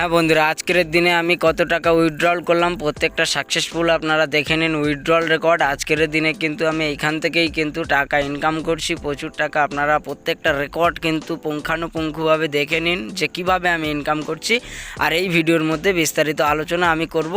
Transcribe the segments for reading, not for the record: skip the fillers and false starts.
হ্যাঁ বন্ধুরা, আজকের দিনে আমি কত টাকা উইথড্রল করলাম প্রত্যেকটা সাকসেসফুল আপনারা দেখে নিন উইথড্রল রেকর্ড। আজকের দিনে কিন্তু আমি এইখান থেকেই কিন্তু টাকা ইনকাম করছি, প্রচুর টাকা। আপনারা প্রত্যেকটা রেকর্ড কিন্তু পুঙ্খানুপুঙ্খভাবে দেখে নিন যে কিভাবে আমি ইনকাম করছি। আর এই ভিডিওর মধ্যে বিস্তারিত আলোচনা আমি করব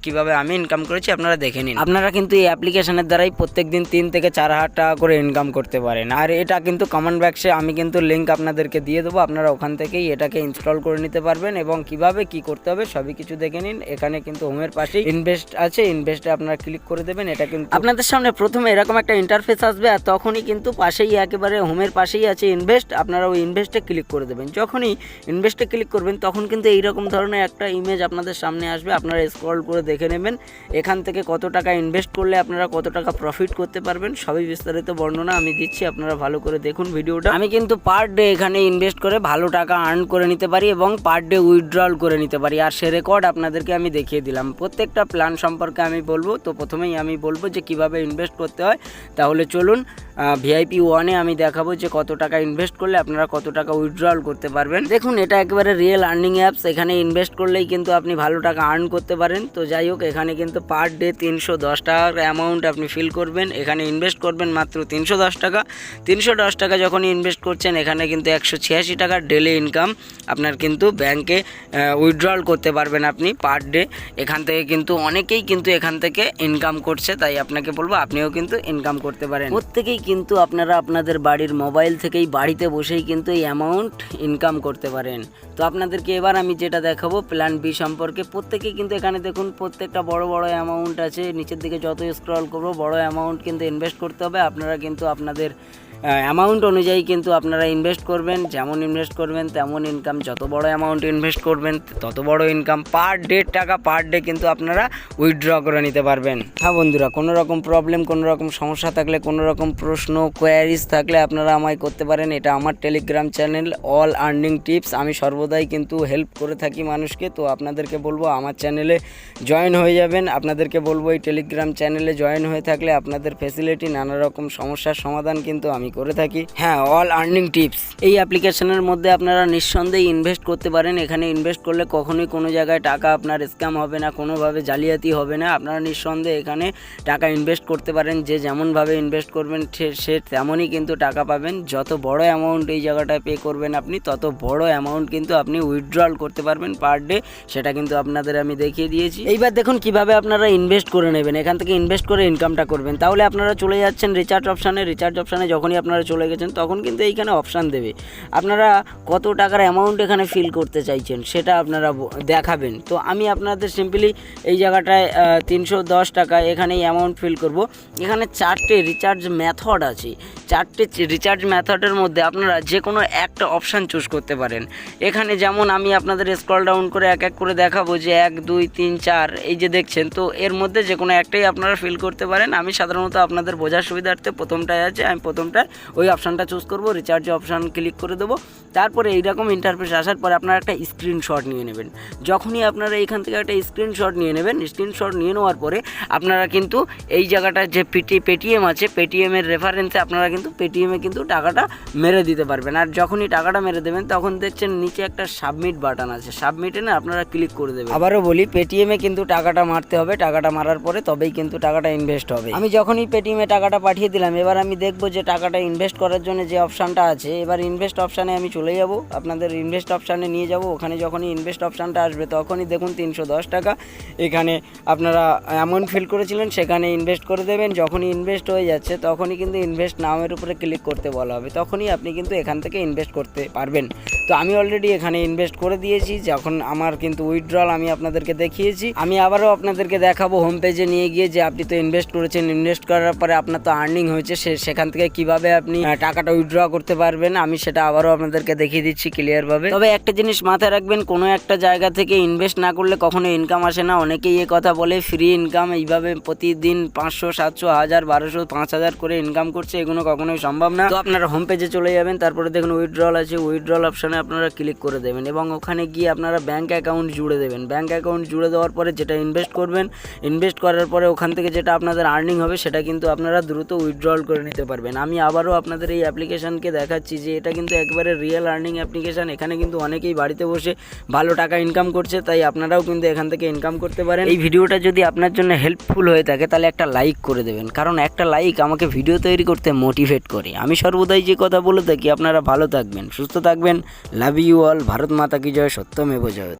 কিভাবে আমি ইনকাম করেছি, আপনারা দেখে নিন। আপনারা কিন্তু এই অ্যাপ্লিকেশনের দ্বারাই প্রত্যেক দিন 3 থেকে 4,000 টাকা করে ইনকাম করতে পারেন। আর এটা কিন্তু কমেন্ট বক্সে আমি কিন্তু লিঙ্ক আপনাদেরকে দিয়ে দেবো, আপনারা ওখান থেকেই এটাকে ইনস্টল করে নিতে পারবেন এবং কিভাবে কি করতে হবে সবই কিছু দেখে নিন। এখানে কিন্তু হোমের পাশেই ইনভেস্ট আছে, ইনভেস্টে আপনারা ক্লিক করে দেবেন। এটা কিন্তু আপনাদের সামনে প্রথমে এরকম একটা ইন্টারফেস আসবে, আর তখনই কিন্তু পাশেই একেবারে হোমের পাশেই আছে ইনভেস্ট। আপনারা ওই ইনভেস্টে ক্লিক করে দেবেন। যখনই ইনভেস্টে ক্লিক করবেন তখন কিন্তু এইরকম ধরনের একটা ইমেজ আপনাদের সামনে আসবে। আপনারা স্ক্রল করে দেখে নেবেন এখান থেকে কত টাকা ইনভেস্ট করলে আপনারা কত টাকা প্রফিট করতে পারবেন, সবই বিস্তারিত বর্ণনা আমি দিচ্ছি, আপনারা ভালো করে দেখুন ভিডিওটা। আমি কিন্তু পার ডে এখানে ইনভেস্ট করে ভালো টাকা আর্ন করে নিতে পারি এবং পার ডে উইথড্রল করে নিতে পারি। আর সে রেকর্ড আপনাদেরকে আমি দেখিয়ে দিলাম। প্রত্যেকটা প্ল্যান সম্পর্কে আমি বলবো। তো প্রথমেই আমি বলবো যে কিভাবে ইনভেস্ট করতে হয়। তাহলে চলুন ভিআইপি 1-এ আমি দেখাবো যে কত টাকা ইনভেস্ট করলে আপনারা কত টাকা উইথড্রল করতে পারবেন। দেখুন, এটা একেবারে রিয়েল আর্নিং অ্যাপস। এখানে ইনভেস্ট করলেই কিন্তু আপনি ভালো টাকা আর্ন করতে পারেন। তো যাই হোক, এখানে কিন্তু পার ডে 310 টাকার অ্যামাউন্ট আপনি ফিল করবেন। এখানে ইনভেস্ট করবেন মাত্র 310 টাকা। 310 টাকা যখন ইনভেস্ট করছেন, এখানে কিন্তু 186 টাকার ডেলি ইনকাম আপনার কিন্তু ব্যাংকে উইথড্রল করতে পারবেন আপনি পার ডে। এখান থেকে কিন্তু অনেকেই কিন্তু এখান থেকে ইনকাম করছে, তাই আপনাকে বলবো আপনিও কিন্তু ইনকাম করতে পারেন। প্রত্যেকেই কিন্তু আপনারা আপনাদের বাড়ির মোবাইল থেকেই বাড়িতে বসেই কিন্তু এই অ্যামাউন্ট ইনকাম করতে পারেন। তো আপনাদেরকে এবার আমি যেটা দেখাবো প্ল্যান বি সম্পর্কে। প্রত্যেকেই কিন্তু এখানে দেখুন প্রত্যেকটা বড় বড় অ্যামাউন্ট আছে। নিচের দিকে যত স্ক্রল করবো বড় অ্যামাউন্ট কিন্তু ইনভেস্ট করতে হবে। আপনারা কিন্তু আপনাদের অ্যামাউন্ট অনুযায়ী কিন্তু আপনারা ইনভেস্ট করবেন। যেমন ইনভেস্ট করবেন তেমন ইনকাম। যত বড় অ্যামাউন্ট ইনভেস্ট করবেন তত বড় ইনকাম। পার ডে টাকা পার ডে কিন্তু আপনারা উইথড্র করে নিতে পারবেন। হ্যাঁ বন্ধুরা, কোনো রকম প্রবলেম, কোনো রকম সমস্যা থাকলে, কোনো রকম প্রশ্ন কোয়ারিজ থাকলে আপনারা আমায় করতে পারেন। এটা আমার Telegram channel all earning tips. আমি সর্বদাই কিন্তু হেল্প করে থাকি মানুষকে। তো আপনাদেরকে বলবো আমার চ্যানেলে জয়েন হয়ে যাবেন। আপনাদেরকে বলবো এই টেলিগ্রাম চ্যানেলে জয়েন হয়ে থাকলে আপনাদের ফ্যাসিলিটি, নানা রকম সমস্যার সমাধান কিন্তু আমি করে থাকি। হ্যাঁ, অল আর্নিং টিপস এই অ্যাপ্লিকেশনের মধ্যে আপনারা নিঃসন্দেহে ইনভেস্ট করতে পারেন। এখানে ইনভেস্ট করলে কখনোই কোনো জায়গায় টাকা আপনার স্ক্যাম হবে না, কোনোভাবে জালিয়াতি হবে না। আপনারা নিঃসন্দেহে এখানে টাকা ইনভেস্ট করতে পারেন। যে যেমনভাবে ইনভেস্ট করবেন সে তেমনই কিন্তু টাকা পাবেন। যত বড় অ্যামাউন্ট এই জায়গাটায় পে করবেন আপনি, তত বড় অ্যামাউন্ট কিন্তু আপনি উইথড্রল করতে পারবেন পার ডে। সেটা কিন্তু আপনাদের আমি দেখিয়ে দিয়েছি। এইবার দেখুন কিভাবে আপনারা ইনভেস্ট করে নেবেন। এখান থেকে ইনভেস্ট করে ইনকামটা করবেন। তাহলে আপনারা চলে যাচ্ছেন রিচার্জ অপশানে। রিচার্জ অপশানে যখনই আপনারা চলে গেছেন তখন কিন্তু এইখানে অপশান দেবে আপনারা কত টাকার অ্যামাউন্ট এখানে ফিল করতে চাইছেন সেটা আপনারা দেখাবেন। তো আমি আপনাদের সিম্পলি এই জায়গাটায় 310 টাকা এখানে অ্যামাউন্ট ফিল করব। এখানে 4টে রিচার্জ মেথড আছে। 4টে রিচার্জ মেথডের মধ্যে আপনারা যে কোনো একটা অপশান চুজ করতে পারেন। এখানে যেমন আমি আপনাদের স্ক্রল ডাউন করে এক এক করে দেখাবো যে 1, 2, 3, 4 এই যে দেখছেন। তো এর মধ্যে যে কোনো একটাই আপনারা ফিল করতে পারেন। আমি সাধারণত আপনাদের বোঝার সুবিধার্থে প্রথমটায় আছে, আমি প্রথমটায় ওই অপশানটা চুজ করব। রিচার্জ অপশান ক্লিক করে দেবো। তারপরে এইরকম ইন্টারফেস আসার পরে আপনারা একটা স্ক্রিনশট নিয়ে নেবেন। যখনই আপনারা এইখান থেকে একটা স্ক্রিনশট নিয়ে নেবেন, স্ক্রিনশট নিয়ে নেওয়ার পরে আপনারা কিন্তু এই জায়গাটা যে পেটিএম আছে, পেটিএমের রেফারেন্সে আপনারা কিন্তু পেটিএমে কিন্তু টাকাটা মেরে দিতে পারবেন। আর যখনই টাকাটা মেরে দেবেন তখন দেখছেন নিচে একটা সাবমিট বাটন আছে। সাবমিটে না আপনারা ক্লিক করে দেবেন। আবারও বলি, পেটিএমে কিন্তু টাকাটা মারতে হবে। টাকাটা মারার পরে তবেই কিন্তু টাকাটা ইনভেস্ট হবে। আমি যখনই পেটিএমে টাকাটা পাঠিয়ে দিলাম, এবার আমি দেখবো যে টাকাটা ইনভেস্ট করার জন্য যে অপশানটা আছে, এবার ইনভেস্ট অপশানে আমি চলে যাব। আপনাদের ইনভেস্ট অপশানে নিয়ে যাব। ওখানে যখনই ইনভেস্ট অপশানটা আসবে তখনই দেখুন 310 টাকা এখানে আপনারা অ্যামাউন্ট ফিল করেছিলেন সেখানে ইনভেস্ট করে দেবেন। যখনই ইনভেস্ট হয়ে যাচ্ছে তখনই কিন্তু ইনভেস্ট নামের উপরে ক্লিক করতে বলা হবে। তখনই আপনি কিন্তু এখান থেকে ইনভেস্ট করতে পারবেন। তো আমি অলরেডি এখানে ইনভেস্ট করে দিয়েছি। যখন আমার কিন্তু উইথড্রল আমি আপনাদেরকে দেখিয়েছি। আমি আবারও আপনাদেরকে দেখাবো হোম পেজে নিয়ে গিয়ে যে আপনি তো ইনভেস্ট করেছেন, ইনভেস্ট করার পরে আপনার তো আর্নিং হয়েছে, সেখান থেকে কিভাবে আপনি টাকাটা উইথড্র করতে পারবেন আমি সেটা আবারও আপনাদেরকে দেখিয়ে দিচ্ছি ক্লিয়ারভাবে। তবে একটা জিনিস মাথায় রাখবেন, কোনো একটা জায়গা থেকে ইনভেস্ট না করলে কখনো ইনকাম আসে না। অনেকেই এই কথা বলে ফ্রি ইনকাম, এইভাবে প্রতিদিন 500, 700, 1000, 1200, 5000 করে ইনকাম করছে, এগুলো কখনোই সম্ভব না। তো আপনারা হোম পেজে চলে যাবেন, তারপরে দেখুন উইথড্রল আছে। উইথড্রল অপশানে আপনারা ক্লিক করে দেবেন এবং ওখানে গিয়ে আপনারা ব্যাঙ্ক অ্যাকাউন্ট জুড়ে দেবেন। ব্যাঙ্ক অ্যাকাউন্ট জুড়ে দেওয়ার পরে যেটা ইনভেস্ট করবেন, ইনভেস্ট করার পরে ওখান থেকে যেটা আপনাদের আর্নিং হবে সেটা কিন্তু আপনারা দ্রুত উইথড্রল করে নিতে পারবেন। আমি আবার আবারও আপনাদের এই অ্যাপ্লিকেশানকে দেখাচ্ছি যে এটা কিন্তু একবারে রিয়েল আর্নিং অ্যাপ্লিকেশান। এখানে কিন্তু অনেকেই বাড়িতে বসে ভালো টাকা ইনকাম করছে, তাই আপনারাও কিন্তু এখান থেকে ইনকাম করতে পারেন। এই ভিডিওটা যদি আপনার জন্য হেল্পফুল হয়ে থাকে তাহলে একটা লাইক করে দেবেন, কারণ একটা লাইক আমাকে ভিডিও তৈরি করতে মোটিভেট করে। আমি সর্বদাই যে কথা বলে থাকি, আপনারা ভালো থাকবেন, সুস্থ থাকবেন। Love you all. ভারত মাতা কি জয়, সত্যমেব জয়তে।